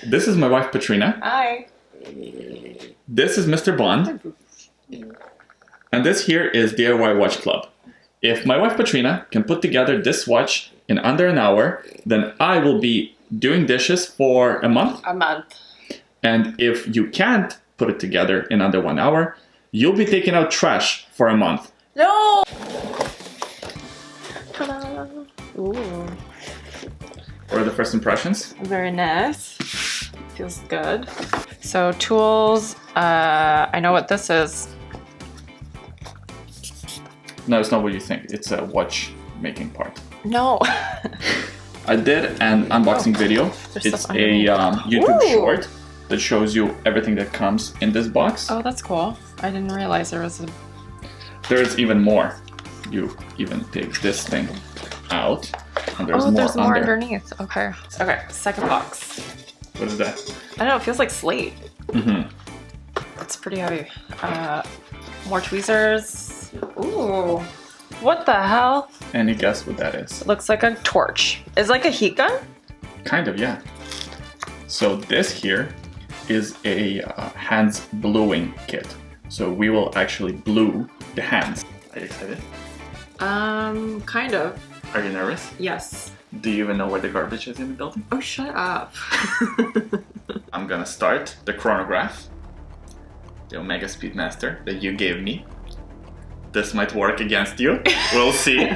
This is my wife, Patrina. Hi. This is Mr. Bond. And this here is DIY Watch Club. If my wife, Patrina, can put together this watch in under an hour, then I will be doing dishes for a month. A month. And if you can't put it together in under 1 hour, you'll be taking out trash for a month. No! Ta-da! Ooh. What are the first impressions? Very nice. Feels good. So tools, I know what this is. No, it's not what you think. It's a watch making part. No. I did an unboxing video. There's It's stuff a underneath. YouTube Ooh. short that shows you everything that comes in this box. Oh, that's cool. I didn't realize there was a... There's even more. You even take this thing out, and there's oh, more there's more under. underneath. Okay. Okay, second box. What is that? I don't know, it feels like slate. Mm-hmm. It's pretty heavy. More tweezers. Ooh. What the hell? Any guess what that is? It looks like a torch. It's like a heat gun? Kind of, yeah. So this here is a hands bluing kit. So we will actually blue the hands. Are you excited? Kind of. Are you nervous? Yes. Do you even know where the garbage is in the building? Oh, shut up. I'm gonna start the chronograph, the Omega Speedmaster that you gave me. This might work against you. We'll see.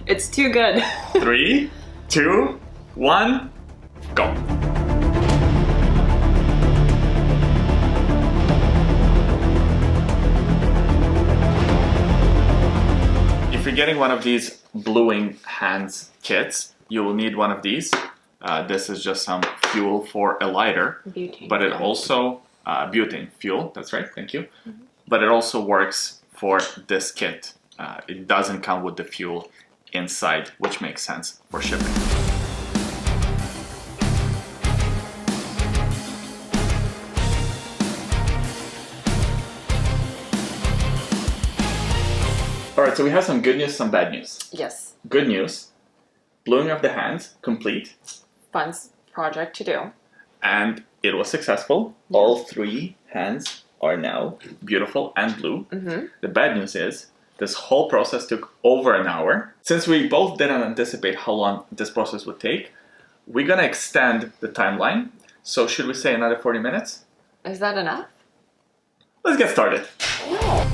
It's too good. 3, 2, 1, go. If you're getting one of these bluing hands kits, you will need one of these. This is just some fuel for a lighter, Butane. but it also, butane fuel, that's right, thank you. But it also works for this kit. It doesn't come with the fuel inside, which makes sense for shipping. Alright, so we have some good news, some bad news. Yes. Good news, bluing of the hands, complete. Fun project to do. And it was successful. Yeah. All 3 hands are now beautiful and blue. Mm-hmm. The bad news is this whole process took over an hour. Since we both didn't anticipate how long this process would take, we're gonna extend the timeline. So should we say another 40 minutes? Is that enough? Let's get started. No.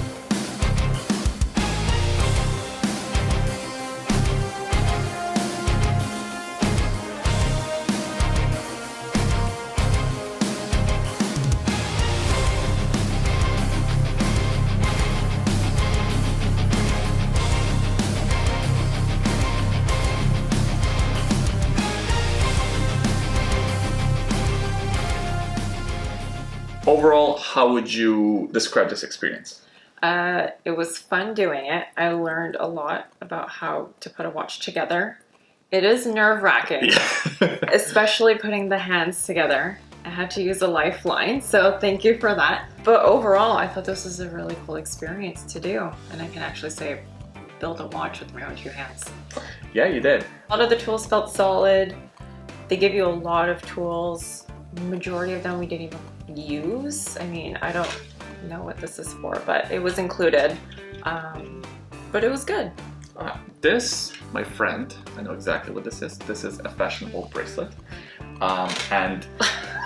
Overall, how would you describe this experience? It was fun doing it. I learned a lot about how to put a watch together. It is nerve-wracking, especially putting the hands together. I had to use a lifeline, so thank you for that. But overall, I thought this was a really cool experience to do. And I can actually say, build a watch with my own 2 hands. Yeah, you did. A lot of the tools felt solid. They give you a lot of tools. Majority of them we didn't even use. I mean, I don't know what this is for, but it was included. But it was good. This, my friend, I know exactly what this is. This is a fashionable bracelet. And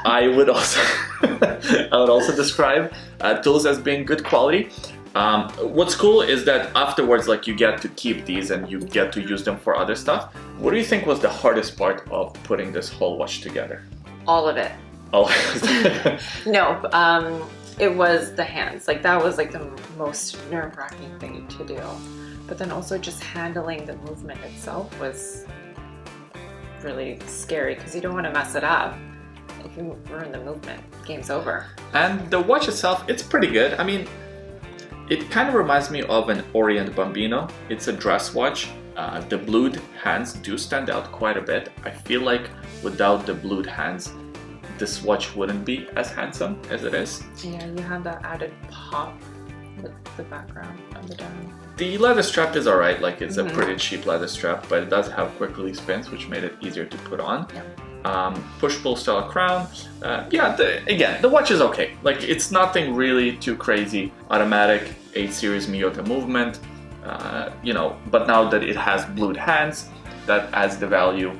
I would also describe tools as being good quality. What's cool is that afterwards, like, you get to keep these and you get to use them for other stuff. What do you think was the hardest part of putting this whole watch together? All of it. Oh, No, it was the hands. Like, that was like the most nerve-wracking thing to do. But then also just handling the movement itself was really scary because you don't want to mess it up. If you ruin the movement, game's over. And the watch itself, it's pretty good. I mean, it kind of reminds me of an Orient Bambino. It's a dress watch. The blued hands do stand out quite a bit. I feel like without the blued hands, this watch wouldn't be as handsome as it is. Yeah, you have that added pop with the background of the dial. The leather strap is alright, like it's a pretty cheap leather strap, but it does have quick release pins, which made it easier to put on. Yeah. push-pull style crown. Yeah, again, the watch is okay. Like, it's nothing really too crazy. Automatic 8 series Miyota movement, you know, but now that it has blued hands, that adds the value.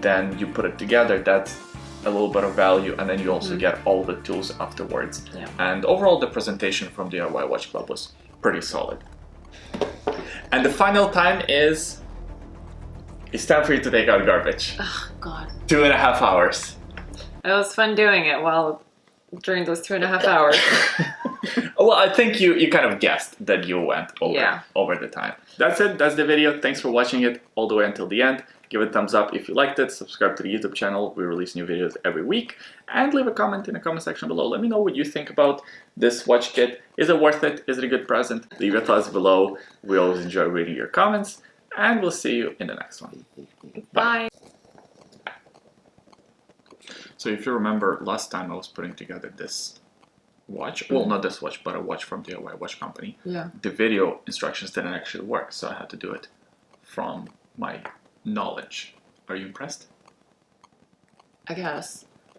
Then you put it together, that's a little bit of value, and then you also get all the tools afterwards. Yeah. And overall, the presentation from DIY Watch Club was pretty solid. And the final time is, it's time for you to take out garbage. Oh, God. 2.5 hours. It was fun doing it during those 2.5 hours. Well, I think you kind of guessed that you went Yeah. over the time. That's it. That's the video. Thanks for watching it all the way until the end. Give it a thumbs up if you liked it. Subscribe to the YouTube channel. We release new videos every week. And leave a comment in the comment section below. Let me know what you think about this watch kit. Is it worth it? Is it a good present? Leave your thoughts below. We always enjoy reading your comments. And we'll see you in the next one. Bye. So if you remember, last time I was putting together this watch. Well, not this watch, but a watch from DIY Watch Company. Yeah. The video instructions didn't actually work, so I had to do it from my knowledge. Are you impressed? I guess.